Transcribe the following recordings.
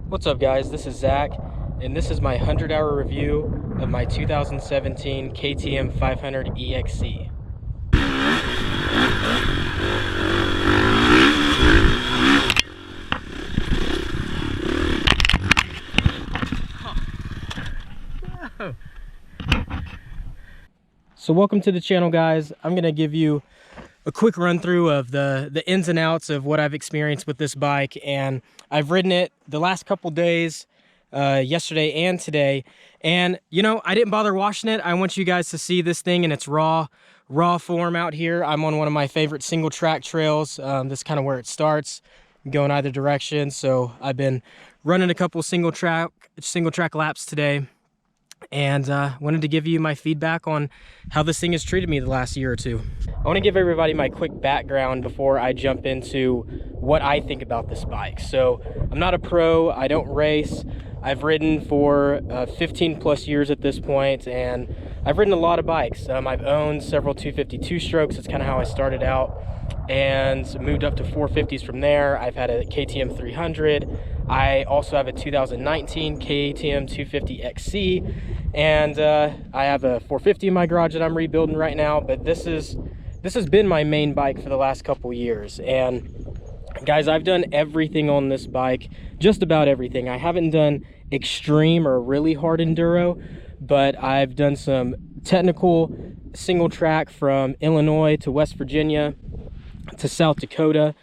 What's up guys, this is Zach, and this is my 100-hour review of my 2017 KTM 500 EXC. So welcome to the channel guys. I'm going to give you a quick run through of the ins and outs of what I've experienced with this bike, and I've ridden it the last couple days, yesterday and today, and you know, I didn't bother washing it. I want you guys to see this thing in its raw form out here. I'm on one of my favorite single track trails. This is kind of where it starts. You can go in either direction, so I've been running a couple single track laps today, and wanted to give you my feedback on how this thing has treated me the last year or two. I want to give everybody my quick background before I jump into what I think about this bike. So I'm not a pro, I don't race. I've ridden for 15 plus years at this point, and I've ridden a lot of bikes. I've owned several 252 strokes. That's kind of how I started out, and moved up to 450s from there. I've had a KTM 300. I also have a 2019 KTM 250 XC, and I have a 450 in my garage that I'm rebuilding right now. But this has been my main bike for the last couple years. And guys, I've done everything on this bike, just about everything. I haven't done extreme or really hard enduro, but I've done some technical single track from Illinois to West Virginia to South Dakota.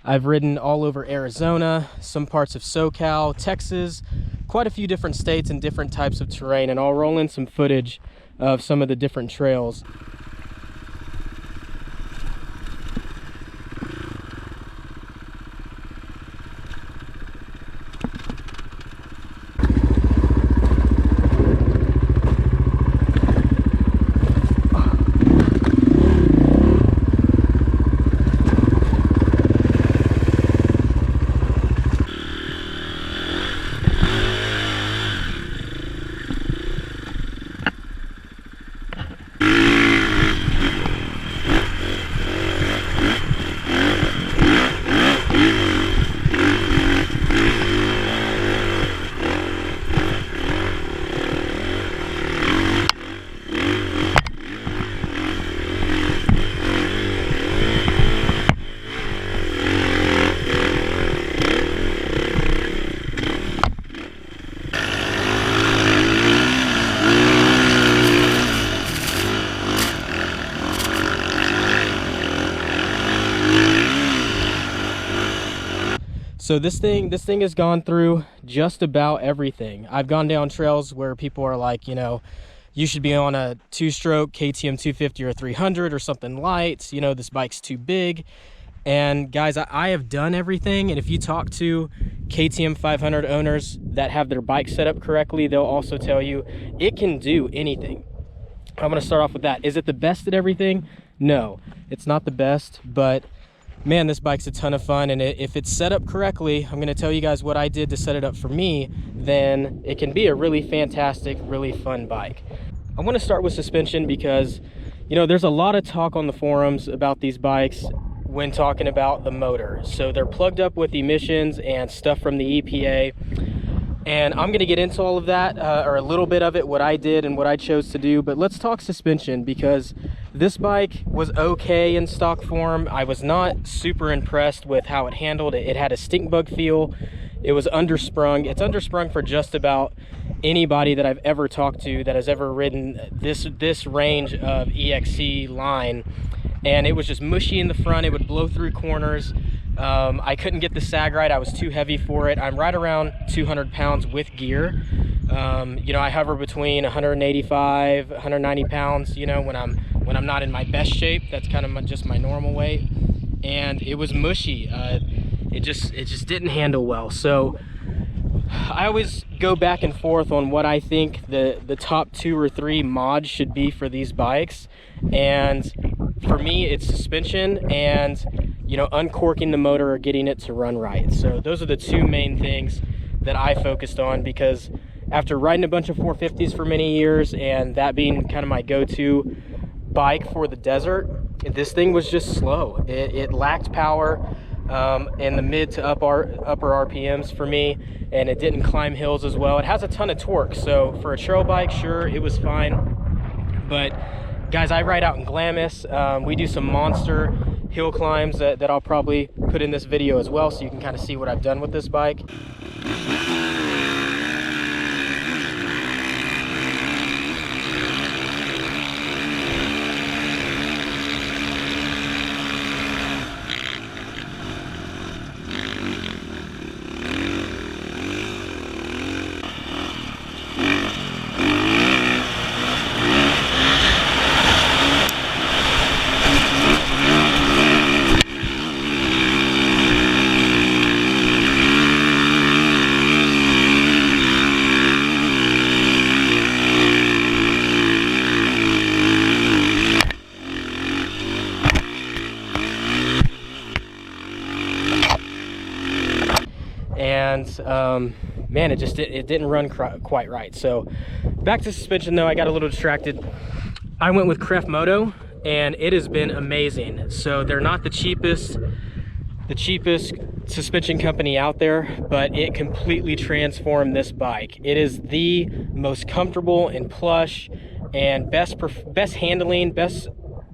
I've ridden all over Arizona, some parts of SoCal, Texas, quite a few different states and different types of terrain, and I'll roll in some footage of some of the different trails. So this thing has gone through just about everything. I've gone down trails where people are like, you know, you should be on a two-stroke KTM 250 or 300 or something light. You know, this bike's too big. And guys, I have done everything. And if you talk to KTM 500 owners that have their bike set up correctly, they'll also tell you it can do anything. I'm going to start off with that. Is it the best at everything? No, it's not the best, but man, this bike's a ton of fun, and if it's set up correctly, I'm going to tell you guys what I did to set it up for me, then it can be a really fantastic, really fun bike. I want to start with suspension because, you know, there's a lot of talk on the forums about these bikes when talking about the motor. So they're plugged up with emissions and stuff from the EPA. And I'm gonna get into all of that, or a little bit of it, what I did and what I chose to do. But let's talk suspension, because this bike was okay in stock form. I was not super impressed with how it handled it. It had a stink bug feel. It was undersprung. It's undersprung for just about anybody that I've ever talked to that has ever ridden this range of EXC line. And it was just mushy in the front. It would blow through corners. I couldn't get the sag right. I was too heavy for it. I'm right around 200 pounds with gear. You know, I hover between 185, 190 pounds, you know, when I'm not in my best shape. That's kind of just my normal weight. And it was mushy. It just didn't handle well. So I always go back and forth on what I think the top 2 or 3 mods should be for these bikes. And for me, it's suspension and, you know, uncorking the motor or getting it to run right. So those are the 2 main things that I focused on, because after riding a bunch of 450s for many years and that being kind of my go-to bike for the desert, this thing was just slow. It lacked power in the mid to upper RPMs for me, and it didn't climb hills as well. It has a ton of torque, so for a trail bike, sure, it was fine. But guys, I ride out in Glamis. We do some monster hill climbs that I'll probably put in this video as well, so you can kind of see what I've done with this bike. And man, it didn't run quite right. So back to suspension though, I got a little distracted. I went with Kref Moto, and it has been amazing. So they're not the cheapest suspension company out there, but it completely transformed this bike. It is the most comfortable and plush and best handling, best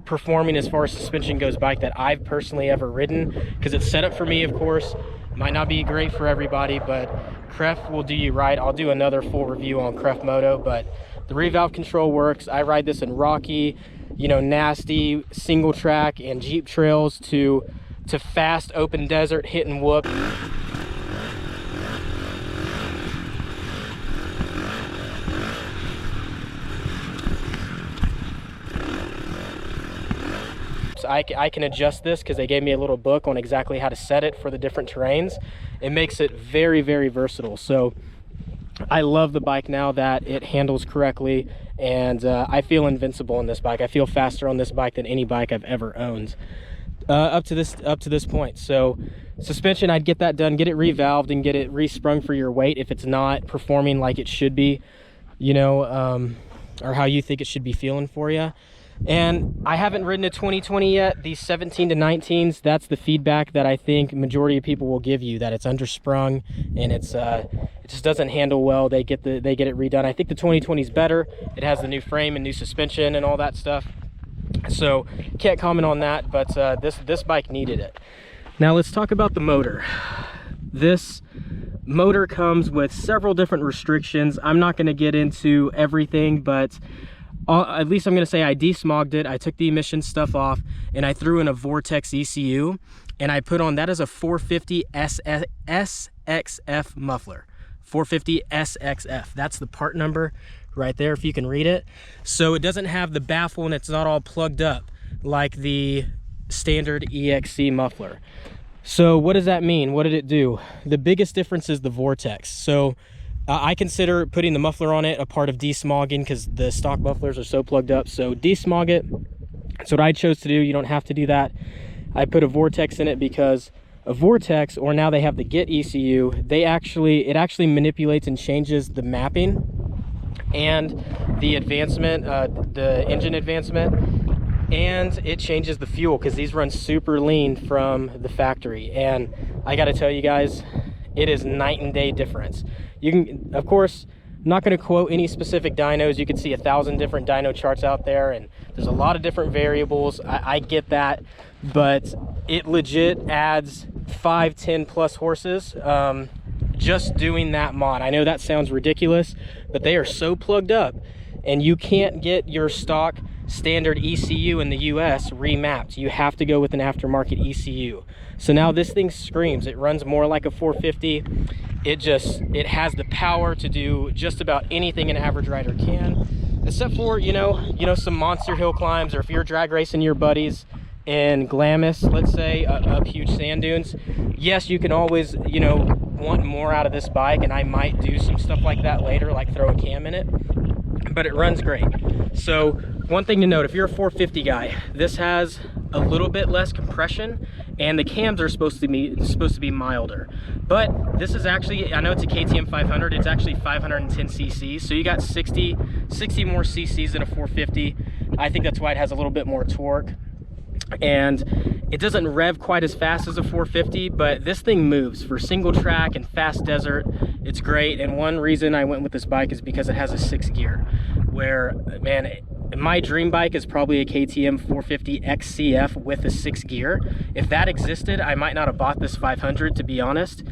performing as far as suspension goes bike that I've personally ever ridden, because it's set up for me, of course. Might not be great for everybody, but Kref will do you right. I'll do another full review on Kref Moto, but the revalve control works. I ride this in rocky, you know, nasty single track and Jeep trails to fast open desert hit and whoop. I can adjust this because they gave me a little book on exactly how to set it for the different terrains. It makes it very, very versatile. So I love the bike now that it handles correctly, and I feel invincible on this bike. I feel faster on this bike than any bike I've ever owned up to this point. So suspension, I'd get that done, get it revalved and get it resprung for your weight if it's not performing like it should be, you know, or how you think it should be feeling for you. And I haven't ridden a 2020 yet. These 17 to 19s, that's the feedback that I think majority of people will give you, that it's undersprung and it just doesn't handle well. They get it redone. I think the 2020 is better. It has the new frame and new suspension and all that stuff. So can't comment on that, but this bike needed it. Now let's talk about the motor. This motor comes with several different restrictions. I'm not going to get into everything, but at least I'm going to say I desmogged it. I took the emission stuff off and I threw in a Vortex ECU, and I put on that as a 450 SXF muffler. 450 SXF. That's the part number right there, if you can read it. So it doesn't have the baffle and it's not all plugged up like the standard EXC muffler. So what does that mean? What did it do? The biggest difference is the Vortex. So I consider putting the muffler on it a part of desmogging because the stock mufflers are so plugged up. So desmog it. That's what I chose to do. You don't have to do that. I put a Vortex in it because a Vortex, or now they have the Get ECU, it actually manipulates and changes the mapping and the advancement, the engine advancement, and it changes the fuel because these run super lean from the factory. And I got to tell you guys, it is night and day difference. You can, of course, I'm not going to quote any specific dynos. You can see 1,000 different dyno charts out there, and there's a lot of different variables. I get that, but it legit adds 5, 10 plus horses just doing that mod. I know that sounds ridiculous, but they are so plugged up, and you can't get your stock standard ECU in the US remapped. You have to go with an aftermarket ECU. So now this thing screams. It runs more like a 450. It has the power to do just about anything an average rider can, except for you know some monster hill climbs, or if you're drag racing your buddies in Glamis, let's say, up huge sand dunes. Yes, you can always want more out of this bike, and I might do some stuff like that later, like throw a cam in it, but it runs great. So one thing to note, if you're a 450 guy, this has a little bit less compression, and the cams are supposed to be milder. But this is actually, I know it's a KTM 500, it's actually 510 cc's, so you got 60 more cc's than a 450. I think that's why it has a little bit more torque, and it doesn't rev quite as fast as a 450, but this thing moves for single track and fast desert. It's great. And one reason I went with this bike is because it has a 6 gear, where, man, my dream bike is probably a KTM 450 XCF with a 6 gear. If that existed, I might not have bought this 500, to be honest.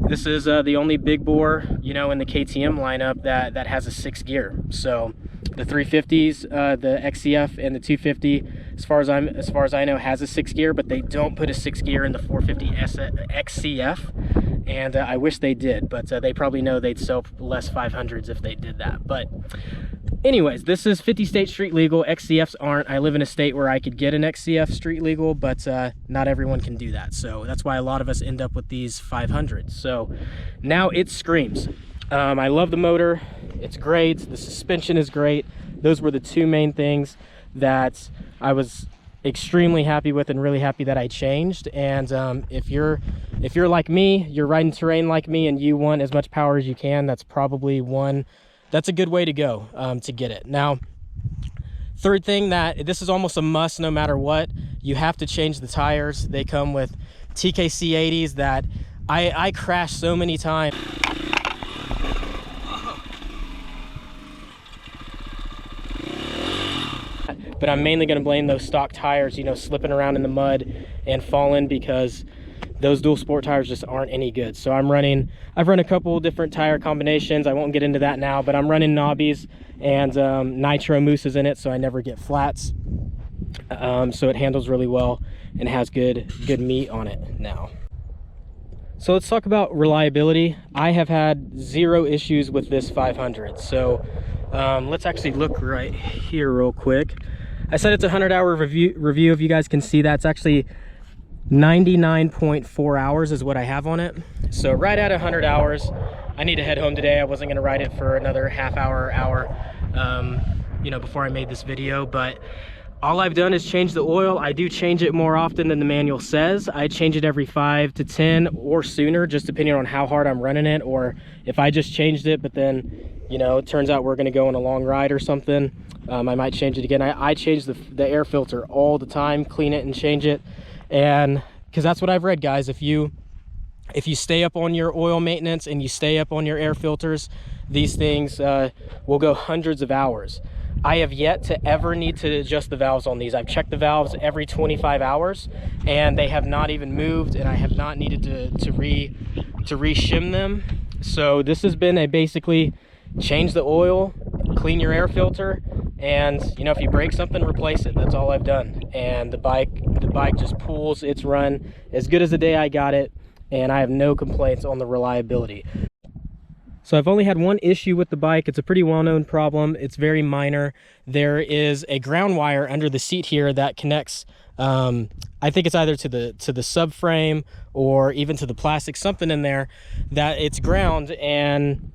This is the only big bore, in the KTM lineup that has a 6 gear. So the 350s, the XCF and the 250, as far as I know, has a 6 gear, but they don't put a 6 gear in the 450 XCF, and I wish they did, but they probably know they'd sell less 500s if they did that. But anyways, this is 50 state street legal. XCFs aren't. I live in a state where I could get an XCF street legal, but not everyone can do that. So that's why a lot of us end up with these 500s. So now it screams. I love the motor. It's great. The suspension is great. Those were the two main things that I was extremely happy with, and really happy that I changed. And if you're like me, you're riding terrain like me, and you want as much power as you can, that's probably that's a good way to go to get it. Now, third thing, that this is almost a must no matter what, you have to change the tires. They come with TKC 80s that I crashed so many times. But I'm mainly going to blame those stock tires, slipping around in the mud and falling, because those dual sport tires just aren't any good. So I've run a couple different tire combinations. I won't get into that now, but I'm running knobbies and nitro mousses in it, so I never get flats. So it handles really well and has good meat on it now. So let's talk about reliability. I have had 0 issues with this 500. So let's actually look right here real quick. I said it's a 100-hour review. If you guys can see that, it's actually 99.4 hours is what I have on it. So right at 100 hours. I need to head home today. I wasn't going to ride it for another half hour, before I made this video, but all I've done is change the oil. I do change it more often than the manual says. I change it every 5 to 10 or sooner, just depending on how hard I'm running it, or if I just changed it, but then, it turns out we're going to go on a long ride or something, I might change it again. I change the air filter all the time, clean it and change it. And because that's what I've read, guys, if you stay up on your oil maintenance and you stay up on your air filters, these things will go hundreds of hours. I have yet to ever need to adjust the valves on these. I've checked the valves every 25 hours and they have not even moved, and I have not needed to re-shim them. So this has been a basically change the oil, clean your air filter, and if you break something, replace it. That's all I've done. And the bike just pulls. It's run as good as the day I got it, and I have no complaints on the reliability. So I've only had one issue with the bike. It's a pretty well-known problem. It's very minor. There is a ground wire under the seat here that connects, I think it's either to the subframe or even to the plastic, something in there that it's ground, and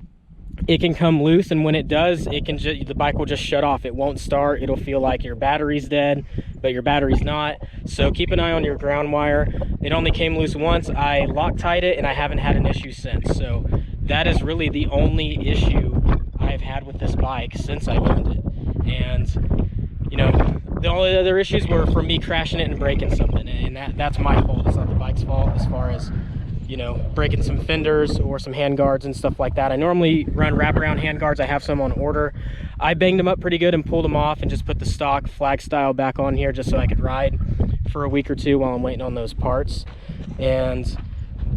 it can come loose, and when it does, the bike will just shut off. It won't start. It'll feel like your battery's dead, but your battery's not. So keep an eye on your ground wire. It only came loose once. I Loctite it and I haven't had an issue since. So that is really the only issue I've had with this bike since I've owned it. And the only other issues were from me crashing it and breaking something, and that's my fault. It's not the bike's fault as far as you know, breaking some fenders or some hand guards and stuff like that. I normally run wraparound hand guards. I have some on order. I banged them up pretty good and pulled them off and just put the stock flag style back on here just so I could ride for a week or two while I'm waiting on those parts. And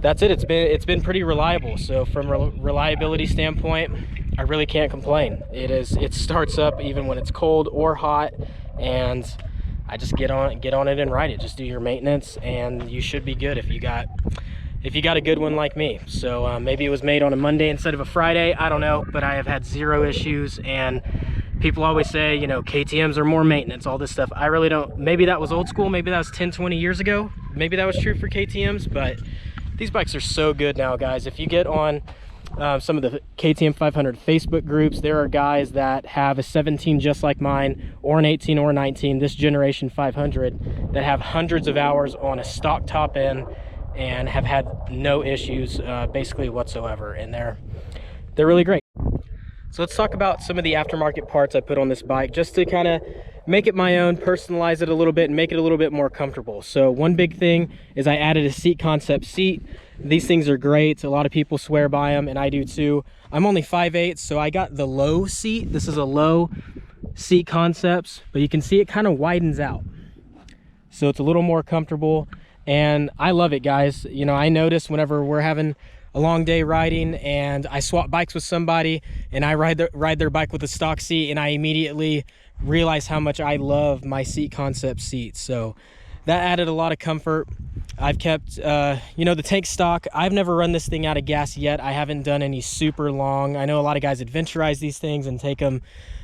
that's it. It's been pretty reliable. So from a reliability standpoint, I really can't complain. It starts up even when it's cold or hot, and I just get on it and ride it. Just do your maintenance and you should be good if you got a good one like me. So maybe it was made on a Monday instead of a Friday, I don't know, but I have had zero issues. And people always say, you know, KTMs are more maintenance, all this stuff. I really don't. Maybe that was old school, maybe that was 10-20 years ago, maybe that was true for KTMs, but these bikes are so good now, guys. If you get on some of the KTM 500 Facebook groups, there are guys that have a 17 just like mine, or an 18 or a 19, this generation 500, that have hundreds of hours on a stock top end and have had no issues basically whatsoever, and they're really great. So let's talk about some of the aftermarket parts I put on this bike just to kind of make it my own, personalize it a little bit, and make it a little bit more comfortable. So one big thing is I added a seat concept seat. These things are great. A lot of people swear by them, and I do too. I'm only 5'8", so I got the low seat. This is a low seat concepts, but you can see it kind of widens out. So it's a little more comfortable, and I love it, guys. You know, I notice whenever we're having a long day riding and I swap bikes with somebody and I ride their bike with a stock seat, and I immediately realize how much I love my seat concept seats. So that added a lot of comfort. I've kept you know, the tank stock. I've never run this thing out of gas yet. I haven't done any super long. I know a lot of guys adventurize these things and take them,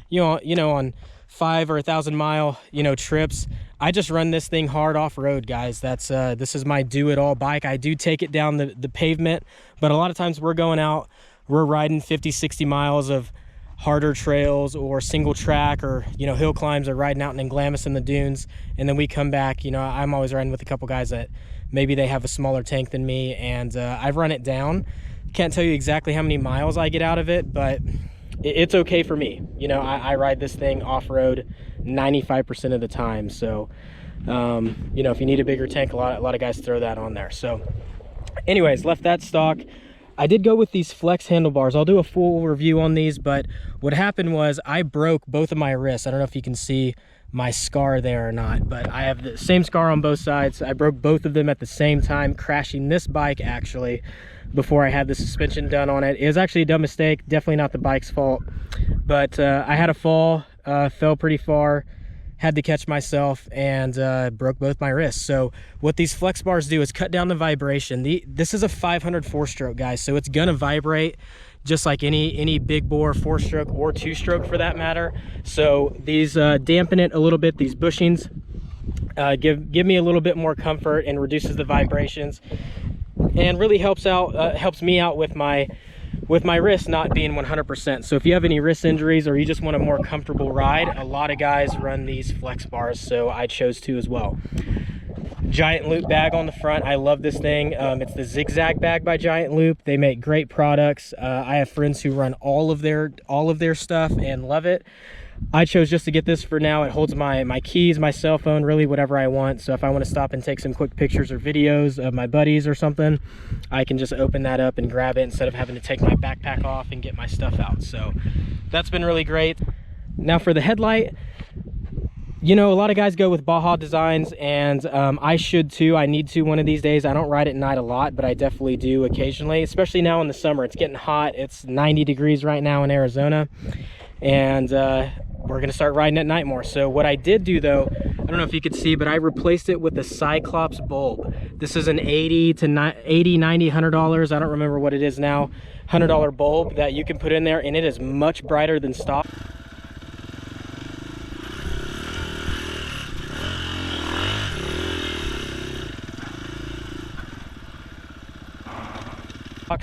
you know, on 5 or 1,000 mile, you know, trips. I just run this thing hard off-road, guys. That's this is my do-it-all bike. I do take it down the pavement, but a lot of times we're going out, we're riding 50-60 miles of harder trails or single track, or, you know, hill climbs, or riding out in Glamis in the dunes, and then we come back. You know, I'm always riding with a couple guys that maybe they have a smaller tank than me, and I've run it down. Can't tell you exactly how many miles I get out of it, but it's okay for me. You know, I ride this thing off-road 95% of the time. So you know, if you need a bigger tank, a lot of guys throw that on there. So anyways, left that stock. I did go with these flex handlebars. I'll do a full review on these, but what happened was I broke both of my wrists. I don't know if you can see my scar there or not, but I have the same scar on both sides. I broke both of them at the same time, crashing this bike actually before I had the suspension done on it. It was actually a dumb mistake, definitely not the bike's fault, but I had a fall, fell pretty far, had to catch myself, and broke both my wrists. So what these flex bars do is cut down the vibration. This is a 500 4-stroke, guys, so it's gonna vibrate just like any big bore 4-stroke or 2-stroke for that matter. So these dampen it a little bit. These bushings give me a little bit more comfort and reduces the vibrations, and really helps me out with my wrist not being 100%. So if you have any wrist injuries or you just want a more comfortable ride, a lot of guys run these flex bars, so I chose to as well. Giant Loop bag on the front. I love this thing. It's the zigzag bag by Giant Loop. They make great products. I have friends who run all of their stuff and love it. I chose just to get this for now. It holds my keys, my cell phone, really whatever I want. So if I want to stop and take some quick pictures or videos of my buddies or something, I can just open that up and grab it instead of having to take my backpack off and get my stuff out. So that's been really great. Now for the headlight, you know, a lot of guys go with Baja designs, and I should too. I need to one of these days. I don't ride at night a lot, but I definitely do occasionally, especially now in the summer. It's getting hot. It's 90 degrees right now in Arizona, and we're gonna start riding at night more. So what I did do though, I don't know if you could see, but I replaced it with a Cyclops bulb. This is an $80 to $90, $100, I don't remember what it is now, $100 bulb that you can put in there, and it is much brighter than stock.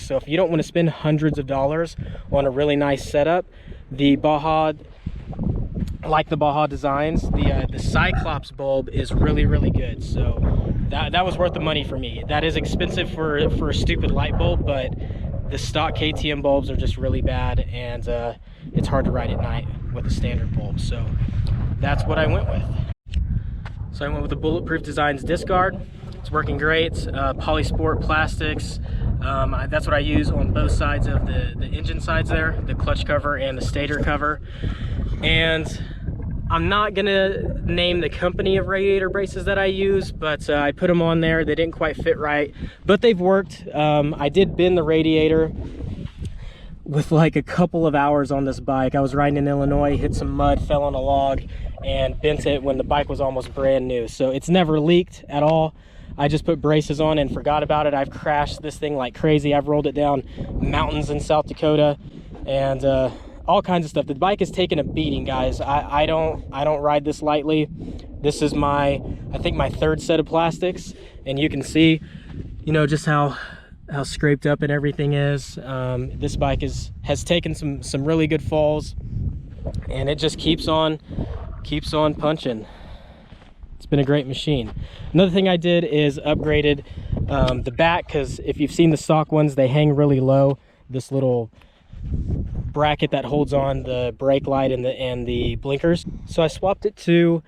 So if you don't want to spend hundreds of dollars on a really nice setup, the Baja, like the Baja designs, the Cyclops bulb is really good. So that was worth the money for me. That is expensive for a stupid light bulb, but the stock KTM bulbs are just really bad, and it's hard to ride at night with a standard bulb. So that's what I went with. So I went with the Bulletproof Designs disc guard. It's working great. Polysport plastics. That's what I use on both sides of the engine sides there, the clutch cover and the stator cover. And I'm not gonna name the company of radiator braces that I use, but I put them on there. They didn't quite fit right, but they've worked. I did bend the radiator with like a couple of hours on this bike. I was riding in Illinois, hit some mud, fell on a log, and bent it when the bike was almost brand new. So it's never leaked at all. I just put braces on and forgot about it. I've crashed this thing like crazy. I've rolled it down mountains in South Dakota and all kinds of stuff. The bike has taken a beating, guys. I don't ride this lightly. This is I think my third set of plastics, and you can see, you know, just how scraped up and everything is. This bike has taken some really good falls, and it just keeps on punching. It's been a great machine. Another thing I did is upgraded the back, because if you've seen the stock ones, they hang really low. This little bracket that holds on the brake light and the blinkers. So I swapped it to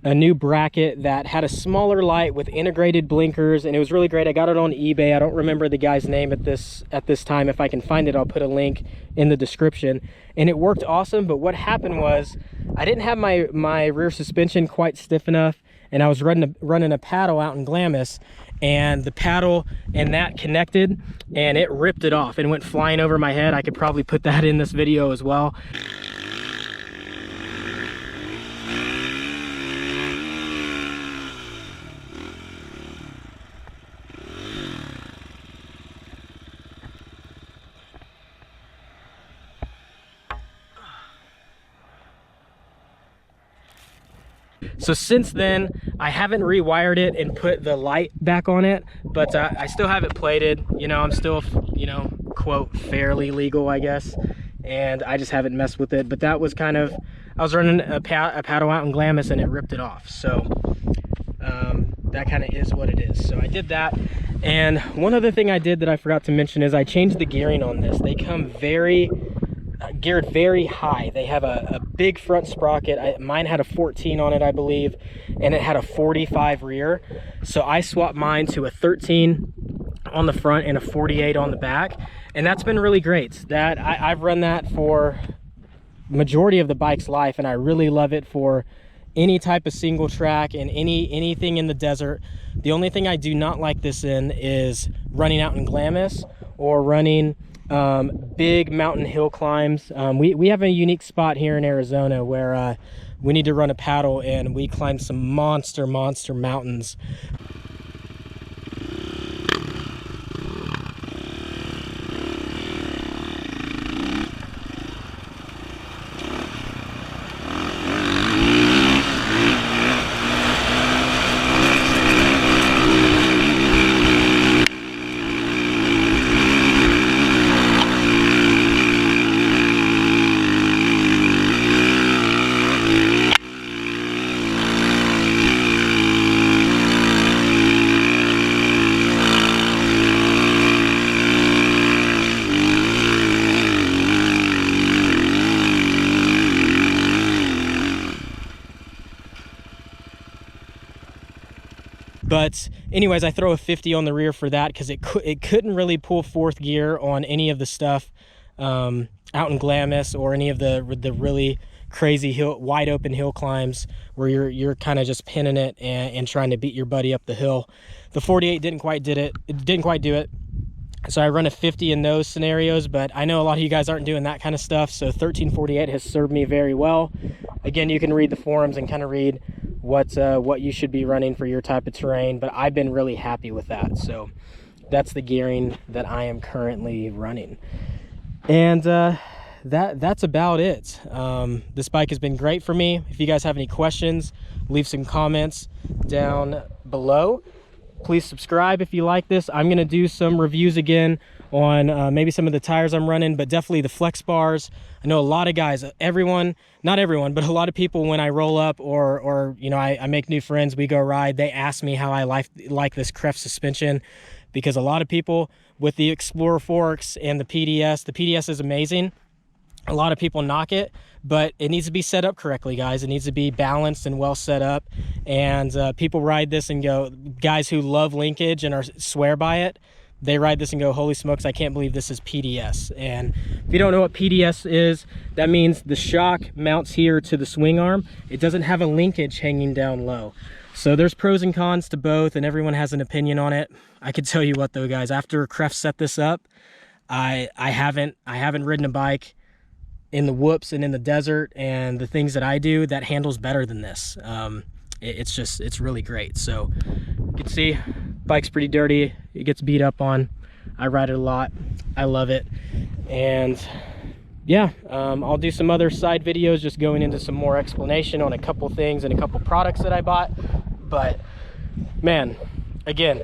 a new bracket that had a smaller light with integrated blinkers, and it was really great. I got it on eBay. I don't remember the guy's name at this time. If I can find it, I'll put a link in the description. And it worked awesome, but what happened was I didn't have my rear suspension quite stiff enough, and I was running a paddle out in Glamis, and the paddle and that connected, and it ripped it off and went flying over my head. I could probably put that in this video as well. So since then, I haven't rewired it and put the light back on it, but I still have it plated. You know, I'm still, you know, quote, fairly legal, I guess, and I just haven't messed with it. But that was kind of, I was running a paddle out in Glamis and it ripped it off. So that kind of is what it is. So I did that. And one other thing I did that I forgot to mention is I changed the gearing on this. They come geared very high. They have a big front sprocket. Mine had a 14 on it, I believe, and it had a 45 rear. So I swapped mine to a 13 on the front and a 48 on the back, and that's been really great. I've run that for majority of the bike's life, and I really love it for any type of single track and anything in the desert. The only thing I do not like this in is running out in Glamis or running big mountain hill climbs. We have a unique spot here in Arizona where we need to run a paddle, and we climb some monster mountains. But anyways, I throw a 50 on the rear for that because it couldn't really pull fourth gear on any of the stuff out in Glamis or any of the really crazy wide open hill climbs where you're kind of just pinning it and trying to beat your buddy up the hill. The 48 didn't quite do it. So I run a 50 in those scenarios, but I know a lot of you guys aren't doing that kind of stuff. So 1348 has served me very well. Again, you can read the forums and kind of read what you should be running for your type of terrain, but I've been really happy with that. So that's the gearing that I am currently running. And that's about it. This bike has been great for me. If you guys have any questions, leave some comments down below. Please subscribe if you like this. I'm going to do some reviews again on maybe some of the tires I'm running, but definitely the flex bars. I know a lot of guys, not everyone, but a lot of people, when I roll up or you know, I make new friends, we go ride, they ask me how I like this Kreft suspension, because a lot of people with the Explorer forks and the PDS is amazing. A lot of people knock it, but it needs to be set up correctly, guys. It needs to be balanced and well set up. And people ride this and go, guys who love linkage and swear by it, they ride this and go, holy smokes, I can't believe this is PDS. And if you don't know what PDS is, that means the shock mounts here to the swing arm. It doesn't have a linkage hanging down low. So there's pros and cons to both, and everyone has an opinion on it. I could tell you what though, guys, after Kref set this up, I haven't ridden a bike in the whoops and in the desert and the things that I do that handles better than this. It's really great. So you can see bike's pretty dirty. It gets beat up on. I ride it a lot. I love it. And yeah, I'll do some other side videos just going into some more explanation on a couple things and a couple products that I bought. But man, again,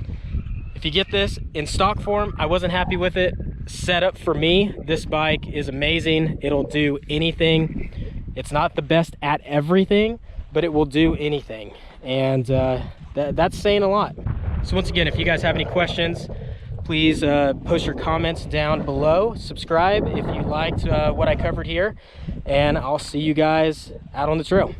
if you get this in stock form, I wasn't happy with it. Setup for me, this bike is amazing. It'll do anything. It's not the best at everything, but it will do anything. And that's saying a lot. So once again, if you guys have any questions, please post your comments down below. Subscribe if you liked what I covered here, and I'll see you guys out on the trail.